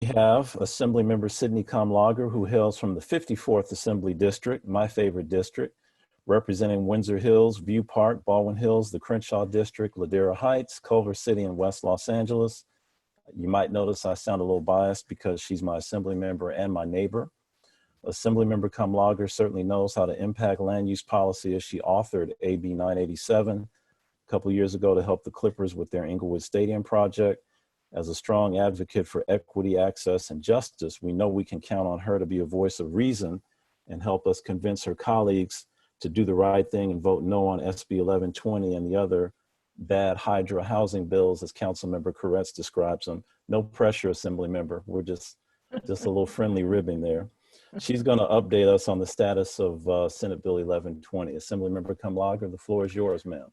We have Assemblymember Sydney Kamlager, who hails from the 54th Assembly District, my favorite district, representing Windsor Hills, View Park, Baldwin Hills, the Crenshaw District, Ladera Heights, Culver City, and West Los Angeles. You might notice I sound a little biased because she's my assembly member and my neighbor. Assemblymember Kamlager certainly knows how to impact land use policy as she authored AB 987 a couple of years ago to help the Clippers with their Inglewood Stadium project. As a strong advocate for equity, access, and justice, we know we can count on her to be a voice of reason and help us convince her colleagues to do the right thing and vote no on SB 1120 and the other bad Hydra housing bills, as Councilmember Koretz describes them. No pressure, Assembly member. We're just a little friendly ribbing there. She's going to update us on the status of Senate Bill 1120. Assemblymember Kamlager, the floor is yours, ma'am.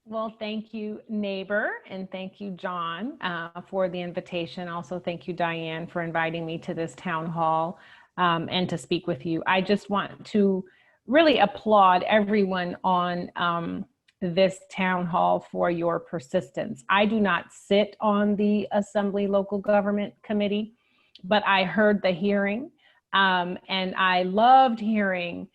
Well, thank you, neighbor, and thank you, John, for the invitation. Also, thank you, Diane, for inviting me to this town hall and to speak with you. I just want to really applaud everyone on this town hall for your persistence. I do not sit on the Assembly Local Government Committee, but I heard the hearing, and I loved hearing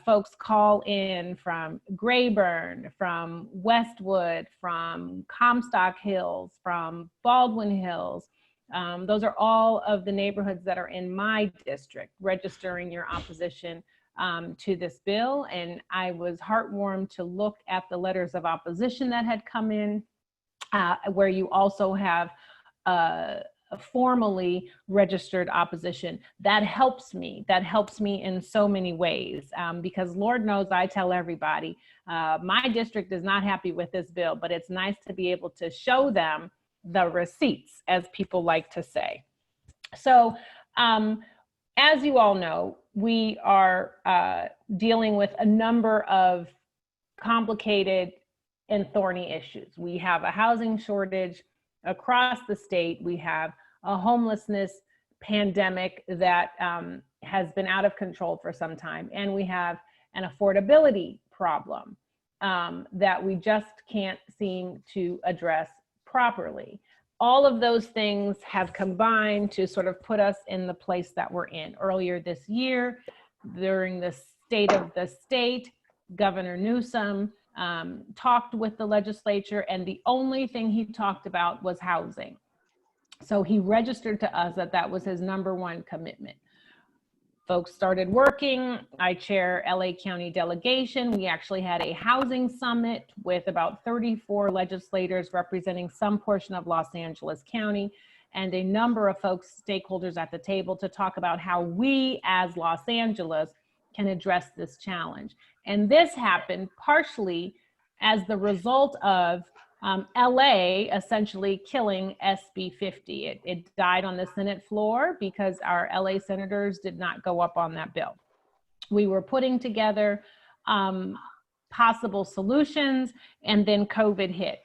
folks call in from Grayburn, from Westwood, from Comstock Hills, from Baldwin Hills. Those are all of the neighborhoods that are in my district registering your opposition to this bill. And I was heartwarmed to look at the letters of opposition that had come in, where you also have formally registered opposition. That helps me in so many ways, because Lord knows I tell everybody my district is not happy with this bill, but it's nice to be able to show them the receipts, as people like to say. So as you all know, we are dealing with a number of complicated and thorny issues. We have a housing shortage across the state. We have a homelessness pandemic that has been out of control for some time. And we have an affordability problem that we just can't seem to address properly. All of those things have combined to sort of put us in the place that we're in. Earlier this year, during the State of the State, Governor Newsom talked with the legislature, and the only thing he talked about was housing. So he registered to us that that was his #1 commitment. Folks started working. I chair LA County delegation. We actually had a housing summit with about 34 legislators representing some portion of Los Angeles County, and a number of folks, stakeholders at the table, to talk about how we as Los Angeles can address this challenge. And this happened partially as the result of LA essentially killing SB 50. It died on the Senate floor because our LA senators did not go up on that bill. We were putting together possible solutions, and then COVID hit.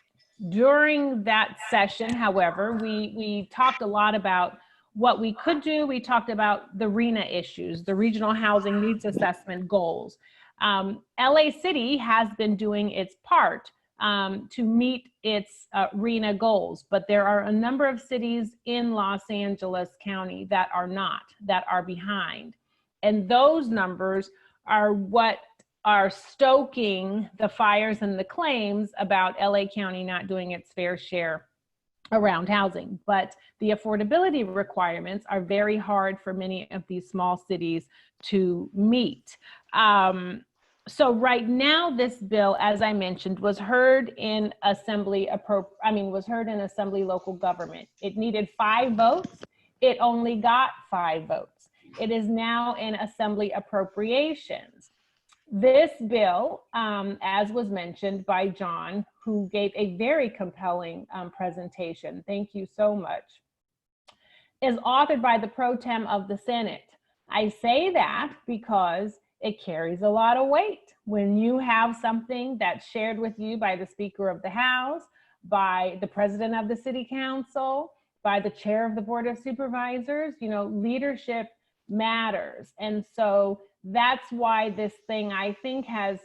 During that session, however, we talked a lot about what we could do. We talked about the RHNA issues, the Regional Housing Needs Assessment goals. LA City has been doing its part to meet its RHNA goals, but there are a number of cities in Los Angeles County that are not, that are behind. And those numbers are what are stoking the fires and the claims about LA County not doing its fair share around housing. But the affordability requirements are very hard for many of these small cities to meet. So right now, this bill, as I mentioned, was heard in Assembly Local Government. It needed 5 votes. It only got 5 votes. It is now in Assembly Appropriations. This bill, as was mentioned by John, who gave a very compelling presentation, thank you so much, is authored by the pro tem of the Senate. I say that because it carries a lot of weight when you have something that's shared with you by the Speaker of the House, by the President of the City Council, by the Chair of the Board of Supervisors. You know, leadership matters. And so that's why this thing, I think, has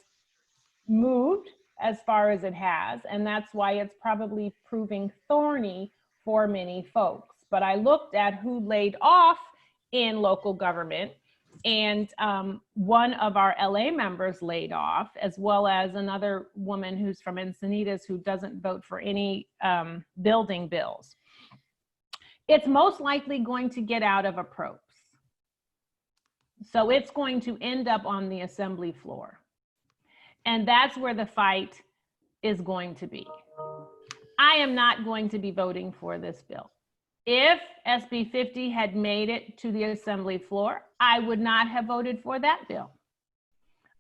moved as far as it has. And that's why it's probably proving thorny for many folks. but I looked at who laid off in local government, and one of our LA members laid off, as well as another woman who's from Encinitas who doesn't vote for any building bills. It's most likely going to get out of approps. So it's going to end up on the assembly floor. And that's where the fight is going to be. I am not going to be voting for this bill. If SB 50 had made it to the assembly floor, I would not have voted for that bill.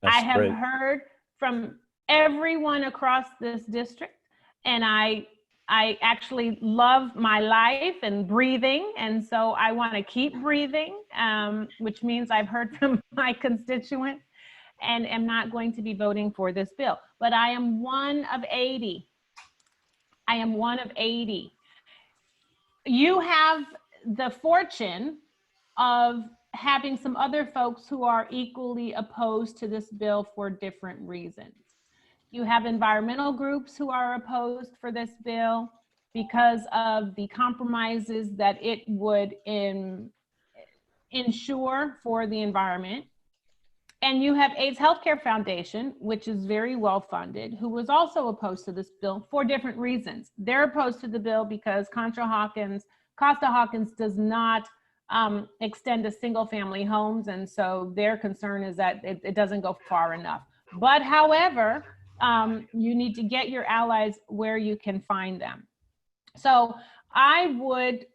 That's I have great. heard from everyone across this district, and I actually love my life and breathing, and so I want to keep breathing, which means I've heard from my constituents, and am not going to be voting for this bill. But I am one of 80. I am one of 80. You have the fortune of having some other folks who are equally opposed to this bill for different reasons. You have environmental groups who are opposed for this bill because of the compromises that it would ensure for the environment. And you have AIDS Healthcare Foundation, which is very well funded, who was also opposed to this bill for different reasons. They're opposed to the bill because Costa-Hawkins does not extend to single family homes. And so their concern is that it doesn't go far enough. But however, you need to get your allies where you can find them. So I would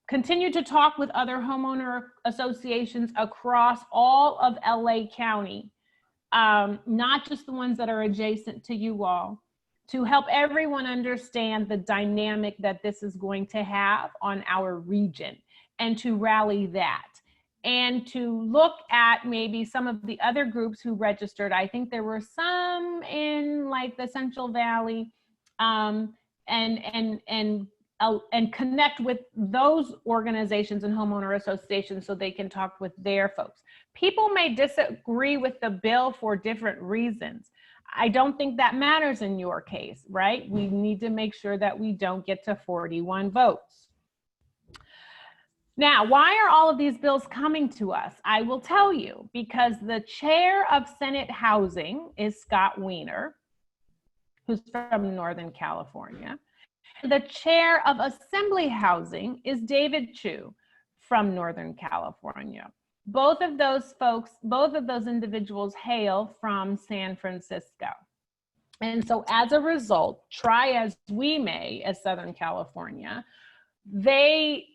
continue to talk with other homeowner associations across all of LA County, not just the ones that are adjacent to you all, to help everyone understand the dynamic that this is going to have on our region, and to rally that, and to look at maybe some of the other groups who registered. I think there were some in like the Central Valley, and connect with those organizations and homeowner associations so they can talk with their folks. People may disagree with the bill for different reasons. I don't think that matters in your case, right? We need to make sure that we don't get to 41 votes. Now, why are all of these bills coming to us? I will tell you, because the chair of Senate Housing is Scott Wiener, who's from Northern California. The chair of Assembly Housing is David Chu from Northern California. Both of those folks, both of those individuals hail from San Francisco. And so as a result, try as we may as Southern California, they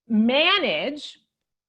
manage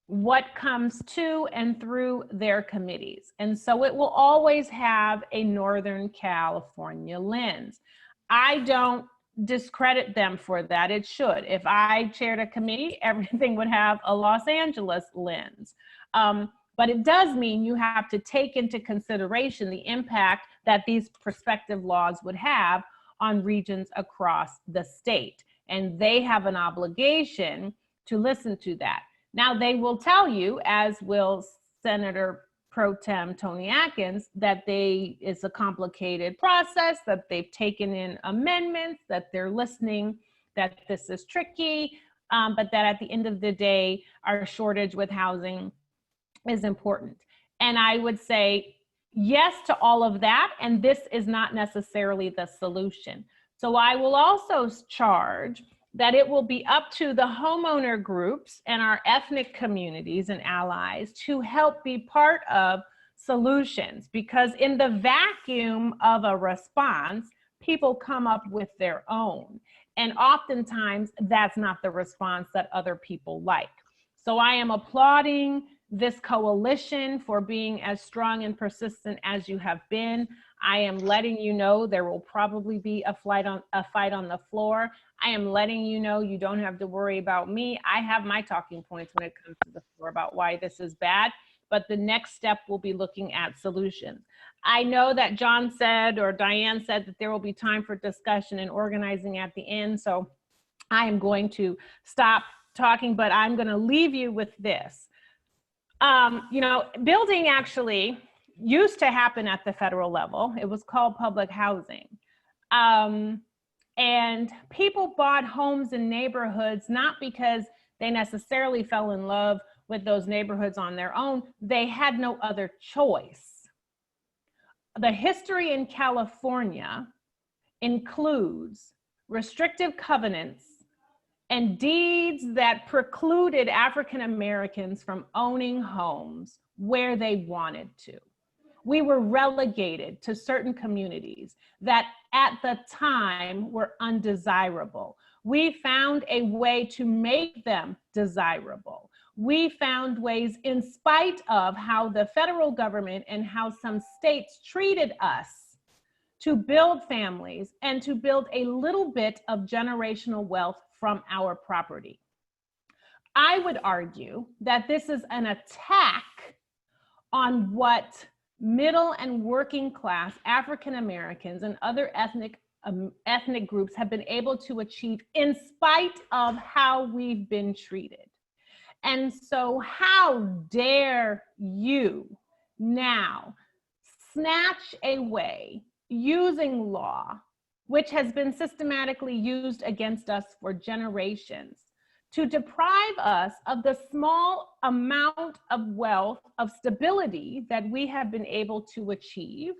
what comes to and through their committees. And so it will always have a Northern California lens. I don't discredit them for that. It should. If I chaired a committee, everything would have a Los Angeles lens. But it does mean you have to take into consideration the impact that these prospective laws would have on regions across the state. And they have an obligation to listen to that. Now, they will tell you, as will Senator Pro Tem Tony Atkins, that it's a complicated process, that they've taken in amendments, that they're listening, that this is tricky, but that at the end of the day, our shortage with housing is important. And I would say yes to all of that, and this is not necessarily the solution. So I will also charge that it will be up to the homeowner groups and our ethnic communities and allies to help be part of solutions, because in the vacuum of a response, people come up with their own. And oftentimes that's not the response that other people like. So I am applauding this coalition for being as strong and persistent as you have been. I am letting you know there will probably be a fight on the floor. I am letting you know you don't have to worry about me. I have my talking points when it comes to the floor about why this is bad, but the next step will be looking at solutions. I know that John said, or Diane said, that there will be time for discussion and organizing at the end, so I am going to stop talking, but I'm going to leave you with this. You know, building actually used to happen at the federal level. It was called public housing. And And people bought homes in neighborhoods not because they necessarily fell in love with those neighborhoods on their own. They had no other choice. The history in California includes restrictive covenants and deeds that precluded African Americans from owning homes where they wanted to. We were relegated to certain communities that at the time were undesirable. We found a way to make them desirable. We found ways, in spite of how the federal government and how some states treated us, to build families and to build a little bit of generational wealth from our property. I would argue that this is an attack on what middle and working class African Americans and other ethnic groups have been able to achieve in spite of how we've been treated. And so how dare you now snatch away, using law, which has been systematically used against us for generations, to deprive us of the small amount of wealth, of stability that we have been able to achieve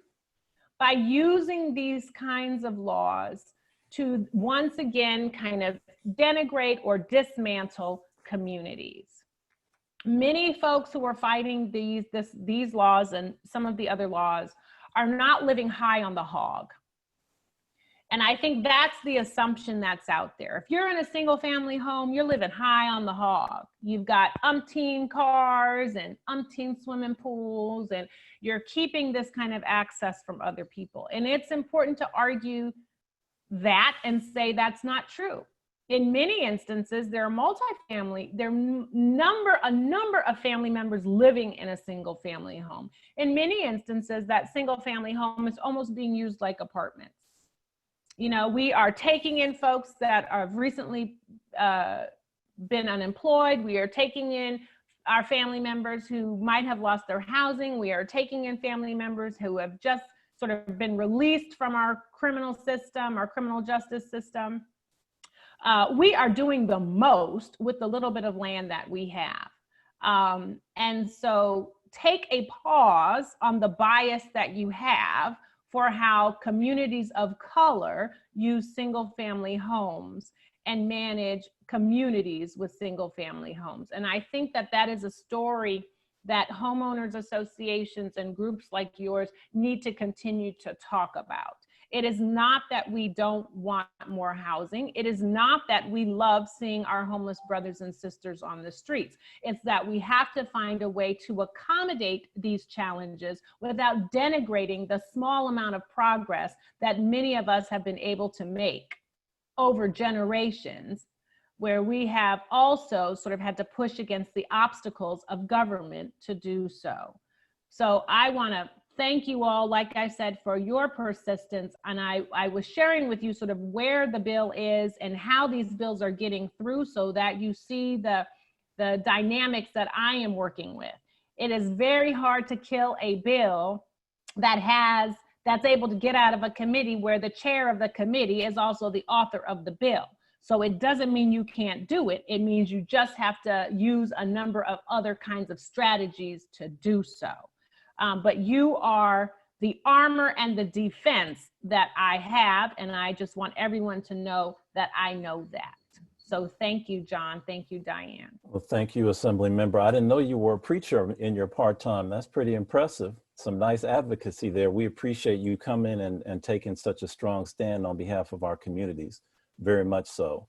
by using these kinds of laws to once again kind of denigrate or dismantle communities. Many folks who are fighting these laws and some of the other laws are not living high on the hog. And I think that's the assumption that's out there. If you're in a single family home, you're living high on the hog. You've got umpteen cars and umpteen swimming pools, and you're keeping this kind of access from other people. And it's important to argue that and say that's not true. In many instances, there are multifamily, there are a number of family members living in a single family home. In many instances, that single family home is almost being used like apartments. You know, we are taking in folks that have recently been unemployed. We are taking in our family members who might have lost their housing. We are taking in family members who have just sort of been released from our criminal system, our criminal justice system. We are doing the most with the little bit of land that we have. And so take a pause on the bias that you have for how communities of color use single family homes and manage communities with single family homes. And I think that that is a story that homeowners associations and groups like yours need to continue to talk about. It is not that we don't want more housing. It is not that we love seeing our homeless brothers and sisters on the streets. It's that we have to find a way to accommodate these challenges without denigrating the small amount of progress that many of us have been able to make over generations, where we have also sort of had to push against the obstacles of government to do so. So I want to thank you all, like I said, for your persistence. And I was sharing with you sort of where the bill is and how these bills are getting through so that you see the dynamics that I am working with. It is very hard to kill a bill that's able to get out of a committee where the chair of the committee is also the author of the bill. So it doesn't mean you can't do it. It means you just have to use a number of other kinds of strategies to do so. But you are the armor and the defense that I have, and I just want everyone to know that I know that. So thank you, John. Thank you, Diane. Well, thank you, Assembly Member. I didn't know you were a preacher in your part-time. That's pretty impressive. Some nice advocacy there. We appreciate you coming and taking such a strong stand on behalf of our communities. Very much so.